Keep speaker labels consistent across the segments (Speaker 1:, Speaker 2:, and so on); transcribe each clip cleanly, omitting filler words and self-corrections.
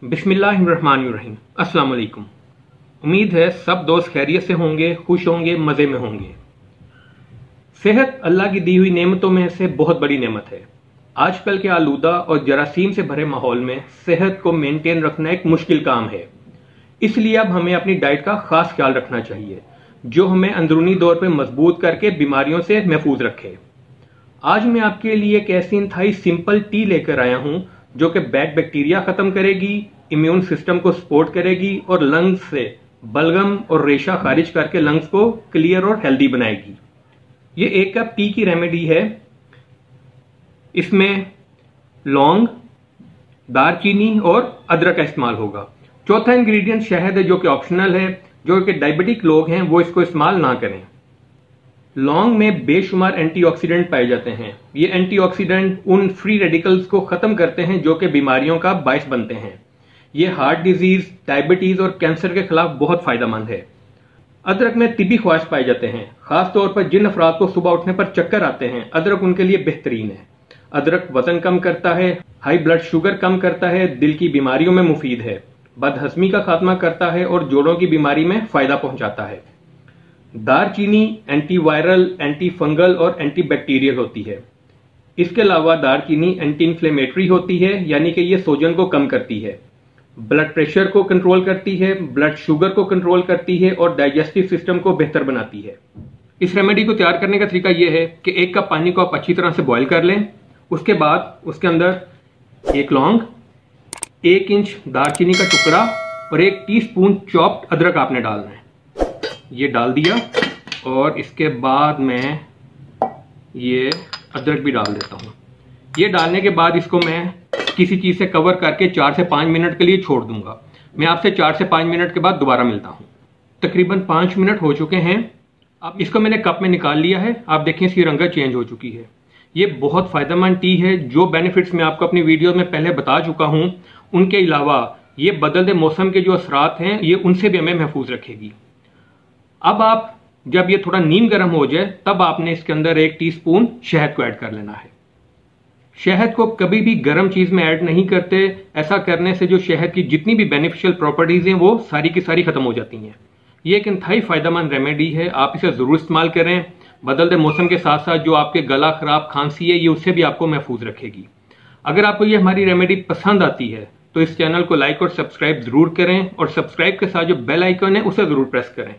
Speaker 1: बिस्मिल्लाहिर्रहमानिर्रहीम। अस्सलाम वालेकुम। उम्मीद है सब दोस्त खैरियत से होंगे, खुश होंगे, मज़े में होंगे। सेहत अल्लाह की दी हुई नेमतों में से बहुत बड़ी नेमत है। आजकल के आलूदा और जरासीम से भरे माहौल में सेहत को मेंटेन रखना एक मुश्किल काम है। इसलिए अब हमें अपनी डाइट का खास ख्याल रखना चाहिए जो हमें अंदरूनी तौर पर मजबूत करके बीमारियों से महफूज रखे। आज मैं आपके लिए एक ऐसी इंतहाई सिंपल टी लेकर आया हूं जो कि बैड बैक्टीरिया खत्म करेगी, इम्यून सिस्टम को सपोर्ट करेगी और लंग्स से बलगम और रेशा खारिज करके लंग्स को क्लियर और हेल्दी बनाएगी। ये 1 कप टी की रेमेडी है। इसमें लौंग, दालचीनी और अदरक का इस्तेमाल होगा। चौथा इंग्रेडिएंट शहद है जो कि ऑप्शनल है। जो कि डायबिटिक लोग हैं वो इसको इस्तेमाल ना करें। लौंग में बेशुमार एंटीऑक्सीडेंट पाए जाते हैं। ये एंटीऑक्सीडेंट उन फ्री रेडिकल्स को खत्म करते हैं जो कि बीमारियों का बायस बनते हैं। ये हार्ट डिजीज, डायबिटीज और कैंसर के खिलाफ बहुत फायदेमंद है। अदरक में तिबी ख्वास पाए जाते हैं। खासतौर पर जिन अफराद को सुबह उठने पर चक्कर आते हैं, अदरक उनके लिए बेहतरीन है। अदरक वजन कम करता है, हाई ब्लड शुगर कम करता है, दिल की बीमारियों में मुफीद है, बदहजमी का खात्मा करता है और जोड़ों की बीमारी में फायदा पहुंचाता है। दालचीनी एंटीवायरल, एंटी फंगल और एंटी बैक्टीरियल होती है। इसके अलावा दालचीनी एंटी इन्फ्लेमेटरी होती है, यानी कि ये सोजन को कम करती है, ब्लड प्रेशर को कंट्रोल करती है, ब्लड शुगर को कंट्रोल करती है और डाइजेस्टिव सिस्टम को बेहतर बनाती है। इस रेमेडी को तैयार करने का तरीका यह है कि 1 कप पानी को आप अच्छी तरह से बॉयल कर लें। उसके बाद उसके अंदर 1 लौंग, 1 इंच दालचीनी का टुकड़ा और 1 टीस्पून चॉप्ड अदरक आपने डालना है। ये डाल दिया और इसके बाद मैं ये अदरक भी डाल देता हूँ। ये डालने के बाद इसको मैं किसी चीज़ से कवर करके 4 से 5 मिनट के लिए छोड़ दूंगा। मैं आपसे 4 से 5 मिनट के बाद दोबारा मिलता हूँ। तकरीबन 5 मिनट हो चुके हैं। अब इसको मैंने कप में निकाल लिया है। आप देखें इसकी रंगत चेंज हो चुकी है। ये बहुत फायदेमंद टी है। जो बेनिफिट्स मैं आपको अपनी वीडियो में पहले बता चुका हूँ, उनके अलावा ये बदलते मौसम के जो असरात हैं ये उनसे भी हमें महफूज रखेगी। अब आप जब ये थोड़ा नीम गर्म हो जाए तब आपने इसके अंदर 1 टीस्पून शहद को ऐड कर लेना है। शहद को कभी भी गर्म चीज में ऐड नहीं करते। ऐसा करने से जो शहद की जितनी भी बेनिफिशियल प्रॉपर्टीज हैं वो सारी की सारी खत्म हो जाती हैं। ये एक इंतहाई फायदेमंद रेमेडी है। आप इसे जरूर इस्तेमाल करें। बदलते मौसम के साथ साथ जो आपके गला खराब, खांसी है, ये उससे भी आपको महफूज रखेगी। अगर आपको ये हमारी रेमेडी पसंद आती है तो इस चैनल को लाइक और सब्सक्राइब जरूर करें और सब्सक्राइब के साथ जो बेल आइकन है उसे जरूर प्रेस करें।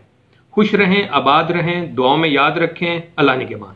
Speaker 1: खुश रहें, आबाद रहें, दुआओं में याद रखें। अल्लाह निगहबान।